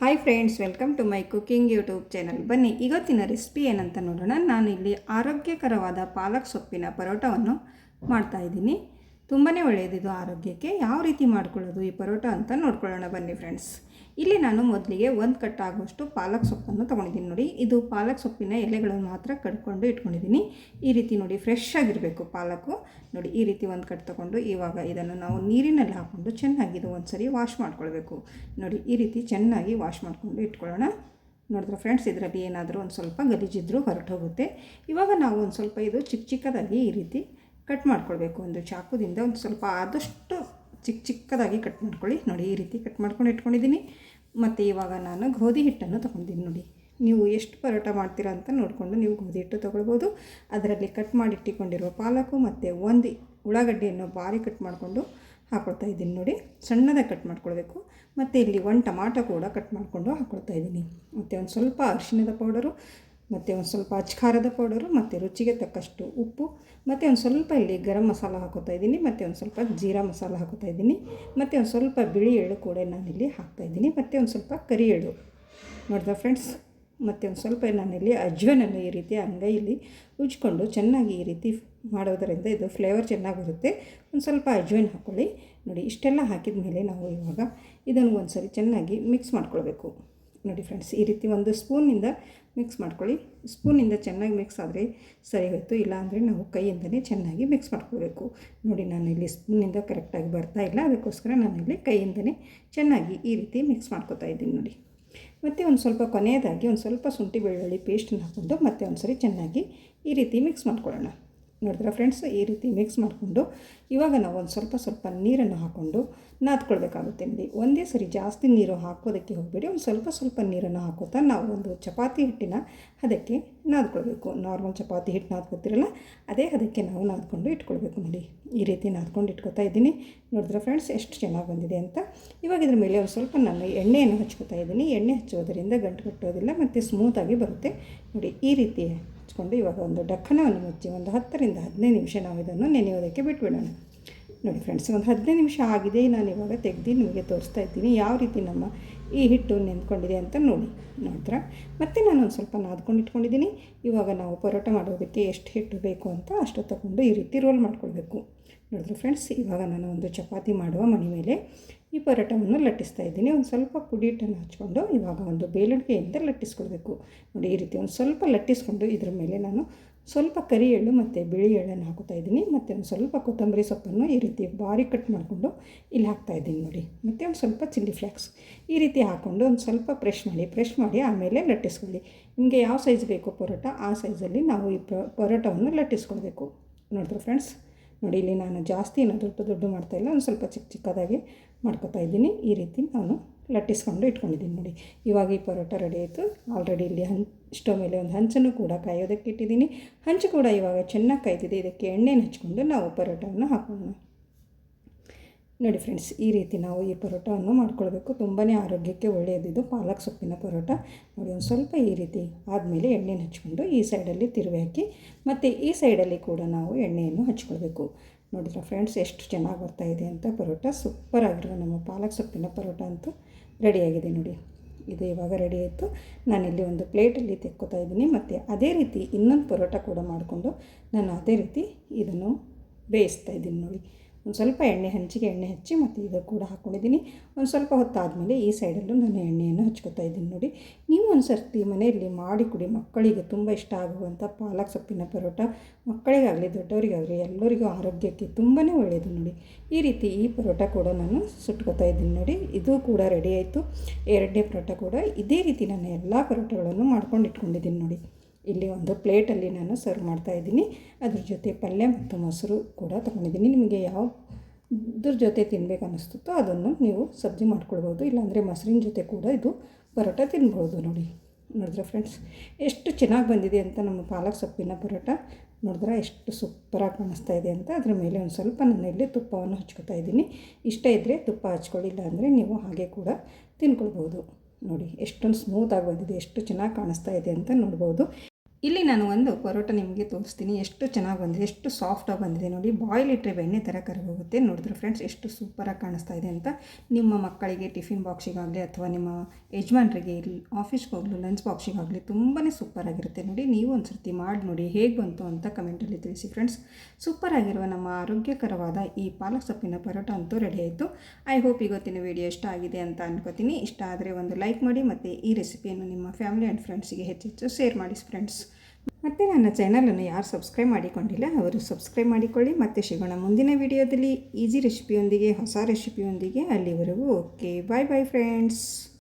Hi friends, welcome to my cooking YouTube channel. ಬನ್ನಿ ಇವತ್ತಿನ recipe ಏನಂತ ನೋಡೋಣ. ನಾನಿಲ್ಲಿ ಆರೋಗ್ಯಕರವಾದ ಪಾಲಕ್ ಸೊಪ್ಪಿನ ಪರೋಟವನ್ನು ಮಾಡ್ತಾಯಿದ್ದೀನಿ. ತುಂಬಾ ಒಳ್ಳೆಯದಿದು ಆರೋಗ್ಯಕ್ಕೆ. ಯಾವ ರೀತಿ ಮಾಡ್ಕೊಳ್ಳೋದು ಈ ಪರೋಟ ಅಂತ ನೋಡ್ಕೊಳ್ಳೋಣ ಬನ್ನಿ ಫ್ರೆಂಡ್ಸ್. ಇಲ್ಲಿ ನಾನು ಮೊದಲಿಗೆ ಒಂದು ಕಟ್ ಆಗುವಷ್ಟು ಪಾಲಕ್ ಸೊಪ್ಪನ್ನು ತೊಗೊಂಡಿದ್ದೀನಿ. ನೋಡಿ, ಇದು ಪಾಲಕ್ ಸೊಪ್ಪಿನ ಎಲೆಗಳನ್ನು ಮಾತ್ರ ಕಡ್ಕೊಂಡು ಇಟ್ಕೊಂಡಿದ್ದೀನಿ. ಈ ರೀತಿ ನೋಡಿ, ಫ್ರೆಶ್ ಆಗಿರಬೇಕು ಪಾಲಕು. ನೋಡಿ, ಈ ರೀತಿ ಒಂದು ಕಟ್ ತೊಗೊಂಡು ಇವಾಗ ಇದನ್ನು ನಾವು ನೀರಿನಲ್ಲಿ ಹಾಕ್ಕೊಂಡು ಚೆನ್ನಾಗಿ ಇದು ಒಂದು ಸರಿ ವಾಶ್ ಮಾಡ್ಕೊಳ್ಬೇಕು. ನೋಡಿ, ಈ ರೀತಿ ಚೆನ್ನಾಗಿ ವಾಶ್ ಮಾಡಿಕೊಂಡು ಇಟ್ಕೊಳ್ಳೋಣ. ನೋಡಿದ್ರೆ ಫ್ರೆಂಡ್ಸ್, ಇದರಲ್ಲಿ ಏನಾದರೂ ಒಂದು ಸ್ವಲ್ಪ ಗಲೀಜಿದ್ರೂ ಹೊರಟು ಹೋಗುತ್ತೆ. ಇವಾಗ ನಾವು ಒಂದು ಸ್ವಲ್ಪ ಇದು ಚಿಕ್ಕದಾಗಿ ಈ ರೀತಿ ಕಟ್ ಮಾಡ್ಕೊಳ್ಬೇಕು. ಒಂದು ಚಾಕುದಿಂದ ಒಂದು ಸ್ವಲ್ಪ ಆದಷ್ಟು ಚಿಕ್ಕದಾಗಿ ಕಟ್ ಮಾಡ್ಕೊಳ್ಳಿ. ನೋಡಿ, ಈ ರೀತಿ ಕಟ್ ಮಾಡ್ಕೊಂಡು ಇಟ್ಕೊಂಡಿದ್ದೀನಿ. ಮತ್ತು ಇವಾಗ ನಾನು ಗೋಧಿ ಹಿಟ್ಟನ್ನು ತೊಗೊಂಡಿದ್ದೀನಿ. ನೋಡಿ, ನೀವು ಎಷ್ಟು ಪರೋಟ ಮಾಡ್ತೀರಾ ಅಂತ ನೋಡಿಕೊಂಡು ನೀವು ಗೋಧಿ ಹಿಟ್ಟು ತೊಗೊಳ್ಬೋದು. ಅದರಲ್ಲಿ ಕಟ್ ಮಾಡಿ ಇಟ್ಟುಕೊಂಡಿರುವ ಪಾಲಕು ಮತ್ತು ಒಂದು ಉಳ್ಳಾಗಡ್ಡೆಯನ್ನು ಭಾರಿ ಕಟ್ ಮಾಡಿಕೊಂಡು ಹಾಕ್ಕೊಳ್ತಾ ಇದ್ದೀನಿ. ನೋಡಿ, ಸಣ್ಣದಾಗಿ ಕಟ್ ಮಾಡ್ಕೊಳ್ಬೇಕು. ಮತ್ತು ಇಲ್ಲಿ ಒಂದು ಟೊಮಾಟೊ ಕೂಡ ಕಟ್ ಮಾಡಿಕೊಂಡು ಹಾಕ್ಕೊಳ್ತಾ ಇದ್ದೀನಿ. ಮತ್ತು ಒಂದು ಸ್ವಲ್ಪ ಅರಿಶಿಣದ ಪೌಡರು, ಮತ್ತು ಒಂದು ಸ್ವಲ್ಪ ಅಚ್ಕಾರದ ಪೌಡರು, ಮತ್ತು ರುಚಿಗೆ ತಕ್ಕಷ್ಟು ಉಪ್ಪು, ಮತ್ತು ಒಂದು ಸ್ವಲ್ಪ ಇಲ್ಲಿ ಗರಂ ಮಸಾಲ ಹಾಕೋತಾ ಇದ್ದೀನಿ, ಮತ್ತು ಒಂದು ಸ್ವಲ್ಪ ಜೀರಾ ಮಸಾಲ ಹಾಕೋತಾ ಇದ್ದೀನಿ, ಮತ್ತು ಒಂದು ಸ್ವಲ್ಪ ಬಿಳಿ ಎಳ್ಳು ಕೂಡ ನಾನಿಲ್ಲಿ ಹಾಕ್ತಾಯಿದ್ದೀನಿ, ಮತ್ತು ಒಂದು ಸ್ವಲ್ಪ ಕರಿ ಎಳ್ಳು. ನೋಡಿದ ಫ್ರೆಂಡ್ಸ್, ಮತ್ತು ಒಂದು ಸ್ವಲ್ಪ ನಾನಿಲ್ಲಿ ಅಜ್ವಾನನ್ನು ಈ ರೀತಿ ಅಂಗೈಯಲ್ಲಿ ಉಜ್ಕೊಂಡು ಚೆನ್ನಾಗಿ ಈ ರೀತಿ ಮಾಡೋದರಿಂದ ಇದು ಫ್ಲೇವರ್ ಚೆನ್ನಾಗಿ ಬರುತ್ತೆ. ಒಂದು ಸ್ವಲ್ಪ ಅಜ್ವಾನ ಹಾಕ್ಕೊಳ್ಳಿ. ನೋಡಿ, ಇಷ್ಟೆಲ್ಲ ಹಾಕಿದ ಮೇಲೆ ನಾವು ಇವಾಗ ಇದನ್ನು ಒಂದು ಸರಿ ಚೆನ್ನಾಗಿ ಮಿಕ್ಸ್ ಮಾಡ್ಕೊಳ್ಬೇಕು. ನೋಡಿ ಫ್ರೆಂಡ್ಸ್, ಈ ರೀತಿ ಒಂದು ಸ್ಪೂನಿಂದ ಮಿಕ್ಸ್ ಮಾಡ್ಕೊಳ್ಳಿ. ಸ್ಪೂನಿಂದ ಚೆನ್ನಾಗಿ ಮಿಕ್ಸ್ ಆದರೆ ಸರಿ ಹೋಯಿತು, ಇಲ್ಲಾಂದರೆ ನಾವು ಕೈಯಿಂದಲೇ ಚೆನ್ನಾಗಿ ಮಿಕ್ಸ್ ಮಾಡ್ಕೊಳ್ಬೇಕು. ನೋಡಿ, ನಾನಿಲ್ಲಿ ಸ್ಪೂನಿಂದ ಕರೆಕ್ಟಾಗಿ ಬರ್ತಾಯಿಲ್ಲ, ಅದಕ್ಕೋಸ್ಕರ ನಾನಿಲ್ಲಿ ಕೈಯಿಂದಲೇ ಚೆನ್ನಾಗಿ ಈ ರೀತಿ ಮಿಕ್ಸ್ ಮಾಡ್ಕೊತಾ ಇದ್ದೀನಿ. ನೋಡಿ, ಮತ್ತು ಒಂದು ಸ್ವಲ್ಪ ಕೊನೆಯದಾಗಿ ಒಂದು ಸ್ವಲ್ಪ ಶುಂಠಿ ಬೆಳ್ಳುಳ್ಳಿ ಪೇಸ್ಟನ್ನು ಹಾಕ್ಕೊಂಡು ಮತ್ತೆ ಒಂದು ಸರಿ ಚೆನ್ನಾಗಿ ಈ ರೀತಿ ಮಿಕ್ಸ್ ಮಾಡ್ಕೊಳ್ಳೋಣ. ನೋಡಿದ್ರೆ ಫ್ರೆಂಡ್ಸ್, ಈ ರೀತಿ ಮಿಕ್ಸ್ ಮಾಡಿಕೊಂಡು ಇವಾಗ ನಾವು ಒಂದು ಸ್ವಲ್ಪ ನೀರನ್ನು ಹಾಕ್ಕೊಂಡು ನಾದ್ಕೊಳ್ಬೇಕಾಗುತ್ತೆ. ನೋಡಿ, ಒಂದೇ ಸರಿ ಜಾಸ್ತಿ ನೀರು ಹಾಕೋದಕ್ಕೆ ಹೋಗಬೇಡಿ. ಒಂದು ಸ್ವಲ್ಪ ನೀರನ್ನು ಹಾಕೋತಾ ನಾವು ಒಂದು ಚಪಾತಿ ಹಿಟ್ಟಿನ ಅದಕ್ಕೆ ನಾದ್ಕೊಳ್ಬೇಕು. ನಾರ್ಮಲ್ ಚಪಾತಿ ಹಿಟ್ಟು ನಾದ್ಕೊತಿರಲ್ಲ, ಅದೇ ಅದಕ್ಕೆ ನಾವು ನಾದ್ಕೊಂಡು ಇಟ್ಕೊಳ್ಬೇಕು. ನೋಡಿ, ಈ ರೀತಿ ನಾದ್ಕೊಂಡು ಇಟ್ಕೊತಾ ಇದ್ದೀನಿ. ನೋಡಿದ್ರೆ ಫ್ರೆಂಡ್ಸ್, ಎಷ್ಟು ಚೆನ್ನಾಗಿ ಬಂದಿದೆ ಅಂತ. ಇವಾಗ ಇದ್ರ ಮೇಲೆ ಒಂದು ಸ್ವಲ್ಪ ನಾನು ಎಣ್ಣೆಯನ್ನು ಹಚ್ಕೊತಾ ಇದ್ದೀನಿ. ಎಣ್ಣೆ ಹಚ್ಚೋದರಿಂದ ಗಂಟು ಕಟ್ಟೋದಿಲ್ಲ ಮತ್ತು ಸ್ಮೂತಾಗಿ ಬರುತ್ತೆ. ನೋಡಿ, ಈ ರೀತಿ ಹಚ್ಕೊಂಡು ಇವಾಗ ಒಂದು ಡಕ್ಕನವನ್ನು ಮುಚ್ಚಿ ಒಂದು 10ರಿಂದ 15 ನಿಮಿಷ ನಾವು ಇದನ್ನು ನೆನೆಯೋದಕ್ಕೆ ಬಿಟ್ಬಿಡೋಣ. ನೋಡಿ ಫ್ರೆಂಡ್ಸ್, ಒಂದು 15 ನಿಮಿಷ ಆಗಿದೆ. ನಾನು ಇವಾಗ ತೆಗೆದು ನಿಮಗೆ ತೋರಿಸ್ತಾ ಇದ್ದೀನಿ ಯಾವ ರೀತಿ ನಮ್ಮ ಈ ಹಿಟ್ಟು ನೆಂದ್ಕೊಂಡಿದೆ ಅಂತ ನೋಡಿದ್ರೆ. ಮತ್ತು ನಾನು ಒಂದು ಸ್ವಲ್ಪ ನಾದ್ಕೊಂಡು ಇಟ್ಕೊಂಡಿದ್ದೀನಿ. ಇವಾಗ ನಾವು ಪರೋಟ ಮಾಡೋದಕ್ಕೆ ಎಷ್ಟು ಹಿಟ್ಟು ಬೇಕು ಅಂತ ಅಷ್ಟು ತಗೊಂಡು ಈ ರೀತಿ ರೋಲ್ ಮಾಡ್ಕೊಳ್ಬೇಕು. ನೋಡಿದ್ರೆ ಫ್ರೆಂಡ್ಸ್, ಇವಾಗ ನಾನು ಒಂದು ಚಪಾತಿ ಮಾಡುವ ಮಣೆ ಮೇಲೆ ಈ ಪರೋಟವನ್ನು ಲಟ್ಟಿಸ್ತಾ ಇದ್ದೀನಿ. ಒಂದು ಸ್ವಲ್ಪ ಪುಡಿ ಹಿಟ್ಟನ್ನು ಹಚ್ಕೊಂಡು ಇವಾಗ ಒಂದು ಬೇಲುಣಿಗೆಯಿಂದ ಲಟ್ಟಿಸ್ಕೊಳ್ಬೇಕು. ನೋಡಿ, ಈ ರೀತಿ ಒಂದು ಸ್ವಲ್ಪ ಲಟ್ಟಿಸ್ಕೊಂಡು ಇದ್ರ ಮೇಲೆ ನಾನು ಸ್ವಲ್ಪ ಕರಿ ಎಳ್ಳು ಮತ್ತು ಬಿಳಿ ಎಳ್ಳನ್ನು ಹಾಕೋತಾ ಇದ್ದೀನಿ. ಮತ್ತು ಒಂದು ಸ್ವಲ್ಪ ಕೊತ್ತಂಬರಿ ಸೊಪ್ಪನ್ನು ಈ ರೀತಿ ಬಾರಿ ಕಟ್ ಮಾಡಿಕೊಂಡು ಇಲ್ಲಿ ಹಾಕ್ತಾಯಿದ್ದೀನಿ. ನೋಡಿ, ಮತ್ತು ಒಂದು ಸ್ವಲ್ಪ ಚಿಲ್ಲಿ ಫ್ಲೇಕ್ಸ್ ಈ ರೀತಿ ಹಾಕ್ಕೊಂಡು ಒಂದು ಸ್ವಲ್ಪ ಪ್ರೆಶ್ ಮಾಡಿ ಆಮೇಲೆ ಲಟ್ಟಿಸ್ಕೊಳ್ಳಿ. ನಿಮಗೆ ಯಾವ ಸೈಜ್ ಬೇಕು ಪರೋಟ, ಆ ಸೈಜಲ್ಲಿ ನಾವು ಈ ಪರೋಟವನ್ನು ಲಟ್ಟಿಸ್ಕೊಳ್ಬೇಕು. ನೋಡಿದ್ರೆ ಫ್ರೆಂಡ್ಸ್, ನೋಡಿ, ಇಲ್ಲಿ ನಾನು ಜಾಸ್ತಿ ಏನಾದರೂ ದೊಡ್ಡ ಮಾಡ್ತಾಯಿಲ್ಲ, ಒಂದು ಸ್ವಲ್ಪ ಚಿಕ್ಕದಾಗಿ ಮಾಡ್ಕೊತಾ ಇದ್ದೀನಿ. ಈ ರೀತಿ ನಾನು ಲಟ್ಟಿಸ್ಕೊಂಡು ಇಟ್ಕೊಂಡಿದ್ದೀನಿ. ನೋಡಿ, ಇವಾಗ ಈ ಪರೋಟ ರೆಡಿ ಆಯಿತು. ಆಲ್ರೆಡಿ ಇಲ್ಲಿ ಸ್ಟವ್ ಮೇಲೆ ಒಂದು ಹಂಚನ್ನು ಕೂಡ ಕಾಯೋದಕ್ಕೆ ಇಟ್ಟಿದ್ದೀನಿ. ಹಂಚು ಕೂಡ ಇವಾಗ ಚೆನ್ನಾಗಿ ಕಾಯ್ತಿದೆ. ಇದಕ್ಕೆ ಎಣ್ಣೆನ ಹಚ್ಕೊಂಡು ನಾವು ಪರೋಟವನ್ನು ಹಾಕೋಣ. ನೋಡಿ ಫ್ರೆಂಡ್ಸ್, ಈ ರೀತಿ ನಾವು ಈ ಪರೋಟವನ್ನು ಮಾಡ್ಕೊಳ್ಬೇಕು. ತುಂಬಾ ಆರೋಗ್ಯಕ್ಕೆ ಒಳ್ಳೆಯದಿದು ಪಾಲಕ್ ಸೊಪ್ಪಿನ ಪರೋಟ. ನೋಡಿ, ಒಂದು ಸ್ವಲ್ಪ ಈ ರೀತಿ ಆದಮೇಲೆ ಎಣ್ಣೆನ ಹಚ್ಕೊಂಡು ಈ ಸೈಡಲ್ಲಿ ತಿರುವಿ ಹಾಕಿ ಮತ್ತು ಈ ಸೈಡಲ್ಲಿ ಕೂಡ ನಾವು ಎಣ್ಣೆಯನ್ನು ಹಚ್ಕೊಳ್ಬೇಕು. ನೋಡಿದ್ರೆ ಫ್ರೆಂಡ್ಸ್, ಎಷ್ಟು ಚೆನ್ನಾಗಿ ಬರ್ತಾಯಿದೆ ಅಂತ ಪರೋಟ. ಸೂಪರಾಗಿರುವ ನಮ್ಮ ಪಾಲಕ್ ಸೊಪ್ಪಿನ ಪರೋಟ ಅಂತೂ ರೆಡಿಯಾಗಿದೆ. ನೋಡಿ, ಇದು ಇವಾಗ ರೆಡಿ ಆಯಿತು. ನಾನಿಲ್ಲಿ ಒಂದು ಪ್ಲೇಟಲ್ಲಿ ತೆಕ್ಕೋತಾ ಇದ್ದೀನಿ. ಮತ್ತು ಅದೇ ರೀತಿ ಇನ್ನೊಂದು ಪರೋಟ ಕೂಡ ಮಾಡಿಕೊಂಡು ನಾನು ಅದೇ ರೀತಿ ಇದನ್ನು ಬೇಯಿಸ್ತಾ ಇದ್ದೀನಿ. ನೋಡಿ, ಒಂದು ಸ್ವಲ್ಪ ಹಂಚಿಗೆ ಎಣ್ಣೆ ಹಚ್ಚಿ ಮತ್ತು ಇದು ಕೂಡ ಹಾಕ್ಕೊಂಡಿದ್ದೀನಿ. ಒಂದು ಸ್ವಲ್ಪ ಹೊತ್ತಾದಮೇಲೆ ಈ ಸೈಡಲ್ಲೂ ನಾನು ಎಣ್ಣೆಯನ್ನು ಹಚ್ಕೊತಾ ಇದ್ದೀನಿ. ನೋಡಿ, ನೀವು ಒಂದು ಸರ್ತಿ ಮನೆಯಲ್ಲಿ ಮಾಡಿ ಕೊಡಿ. ಮಕ್ಕಳಿಗೆ ತುಂಬ ಇಷ್ಟ ಆಗುವಂಥ ಪಾಲಕ್ ಸೊಪ್ಪಿನ ಪರೋಟ ಮಕ್ಕಳಿಗಾಗಲಿ ದೊಡ್ಡವರಿಗಾಗಲಿ ಎಲ್ಲರಿಗೂ ಆರೋಗ್ಯಕ್ಕೆ ತುಂಬಾ ಒಳ್ಳೆಯದು. ನೋಡಿ, ಈ ರೀತಿ ಈ ಪರೋಟ ಕೂಡ ನಾನು ಸುಟ್ಕೋತಾ ಇದ್ದೀನಿ. ನೋಡಿ, ಇದು ಕೂಡ ರೆಡಿ ಆಯಿತು. ಎರಡನೇ ಪರೋಟ ಕೂಡ ಇದೇ ರೀತಿ ನಾನು ಎಲ್ಲ ಪರೋಟಗಳನ್ನು ಮಾಡ್ಕೊಂಡು ಇಟ್ಕೊಂಡಿದ್ದೀನಿ. ನೋಡಿ, ಇಲ್ಲಿ ಒಂದು ಪ್ಲೇಟಲ್ಲಿ ನಾನು ಸರ್ವ್ ಮಾಡ್ತಾಯಿದ್ದೀನಿ. ಅದ್ರ ಜೊತೆ ಪಲ್ಯ ಮತ್ತು ಮೊಸರು ಕೂಡ ತೊಗೊಂಡಿದ್ದೀನಿ. ನಿಮಗೆ ಯಾವುದ್ರ ಜೊತೆ ತಿನ್ನಬೇಕು ಅನ್ನಿಸ್ತುತ್ತೋ ಅದನ್ನು ನೀವು ಸಬ್ಜಿ ಮಾಡ್ಕೊಳ್ಬೋದು, ಇಲ್ಲಾಂದರೆ ಮೊಸರಿನ ಜೊತೆ ಕೂಡ ಇದು ಪರೋಟ ತಿನ್ಬೋದು. ನೋಡಿದ್ರೆ ಫ್ರೆಂಡ್ಸ್, ಎಷ್ಟು ಚೆನ್ನಾಗಿ ಬಂದಿದೆ ಅಂತ ನಮ್ಮ ಪಾಲಕ್ ಸೊಪ್ಪಿನ ಪರೋಟ. ನೋಡಿದ್ರೆ ಎಷ್ಟು ಸೂಪರಾಗಿ ಕಾಣಿಸ್ತಾ ಇದೆ ಅಂತ. ಅದರ ಮೇಲೆ ಒಂದು ಸ್ವಲ್ಪ ನಾನು ಇಲ್ಲಿ ತುಪ್ಪವನ್ನು ಹಚ್ಕೊತಾ ಇದ್ದೀನಿ. ಇಷ್ಟ ಇದ್ದರೆ ತುಪ್ಪ ಹಚ್ಕೊಳ್ಳಿಲ್ಲ ಅಂದರೆ ನೀವು ಹಾಗೆ ಕೂಡ ತಿನ್ಕೊಳ್ಬೋದು. ನೋಡಿ, ಎಷ್ಟೊಂದು ಸ್ಮೂತಾಗಿ ಬಂದಿದೆ, ಎಷ್ಟು ಚೆನ್ನಾಗಿ ಕಾಣಿಸ್ತಾ ಇದೆ ಅಂತ ನೋಡ್ಬೋದು. ಇಲ್ಲಿ ನಾನು ಒಂದು ಪರೋಟ ನಿಮಗೆ ತೋರಿಸ್ತೀನಿ. ಎಷ್ಟು ಚೆನ್ನಾಗಿ ಬಂದಿದೆ, ಎಷ್ಟು ಸಾಫ್ಟಾಗಿ ಬಂದಿದೆ ನೋಡಿ. ಬಾಯ್ಲ್ ಇಟ್ಟರೆ ಬೆಣ್ಣೆ ಥರ ಕರಗೋಗುತ್ತೆ. ನೋಡಿದ್ರೆ ಫ್ರೆಂಡ್ಸ್ ಎಷ್ಟು ಸೂಪರಾಗಿ ಕಾಣಿಸ್ತಾ ಇದೆ ಅಂತ. ನಿಮ್ಮ ಮಕ್ಕಳಿಗೆ ಟಿಫಿನ್ ಬಾಕ್ಸಿಗಾಗಲಿ ಅಥವಾ ನಿಮ್ಮ ಯಜಮಾನರಿಗೆ ಇಲ್ಲಿ ಆಫೀಸ್ಗೆ ಹೋಗಲು ಲಂಚ್ ಬಾಕ್ಸಿಗಾಗಲಿ ತುಂಬಾ ಸೂಪರಾಗಿರುತ್ತೆ ನೋಡಿ. ನೀವು ಒಂದು ಸರ್ತಿ ಮಾಡಿ ನೋಡಿ, ಹೇಗೆ ಬಂತು ಅಂತ ಕಮೆಂಟಲ್ಲಿ ತಿಳಿಸಿ ಫ್ರೆಂಡ್ಸ್. ಸೂಪರಾಗಿರುವ ನಮ್ಮ ಆರೋಗ್ಯಕರವಾದ ಈ ಪಾಲಕ್ ಸೊಪ್ಪಿನ ಪರೋಟ ಅಂತೂ ರೆಡಿ ಆಯಿತು. ಐ ಹೋಪ್ ಇವತ್ತಿನ ವಿಡಿಯೋ ಇಷ್ಟ ಆಗಿದೆ ಅಂತ ಅನ್ಕೋತೀನಿ. ಇಷ್ಟ ಆದರೆ ಒಂದು ಲೈಕ್ ಮಾಡಿ ಮತ್ತು ಈ ರೆಸಿಪಿಯನ್ನು ನಿಮ್ಮ ಫ್ಯಾಮಿಲಿ ಆ್ಯಂಡ್ ಫ್ರೆಂಡ್ಸಿಗೆ ಹೆಚ್ಚೆಚ್ಚು ಶೇರ್ ಮಾಡಿ ಫ್ರೆಂಡ್ಸ್. ಮತ್ತು ನನ್ನ ಚಾನಲನ್ನು ಯಾರು ಸಬ್ಸ್ಕ್ರೈಬ್ ಮಾಡಿಕೊಂಡಿಲ್ಲ ಅವರು ಸಬ್ಸ್ಕ್ರೈಬ್ ಮಾಡಿಕೊಳ್ಳಿ. ಮತ್ತೆ ಸಿಗೋಣ ಮುಂದಿನ ವಿಡಿಯೋದಲ್ಲಿ ಈಸಿ ರೆಸಿಪಿಯೊಂದಿಗೆ, ಹೊಸ ರೆಸಿಪಿಯೊಂದಿಗೆ. ಅಲ್ಲಿವರೆಗೂ ಓಕೆ, ಬಾಯ್ ಬಾಯ್ ಫ್ರೆಂಡ್ಸ್.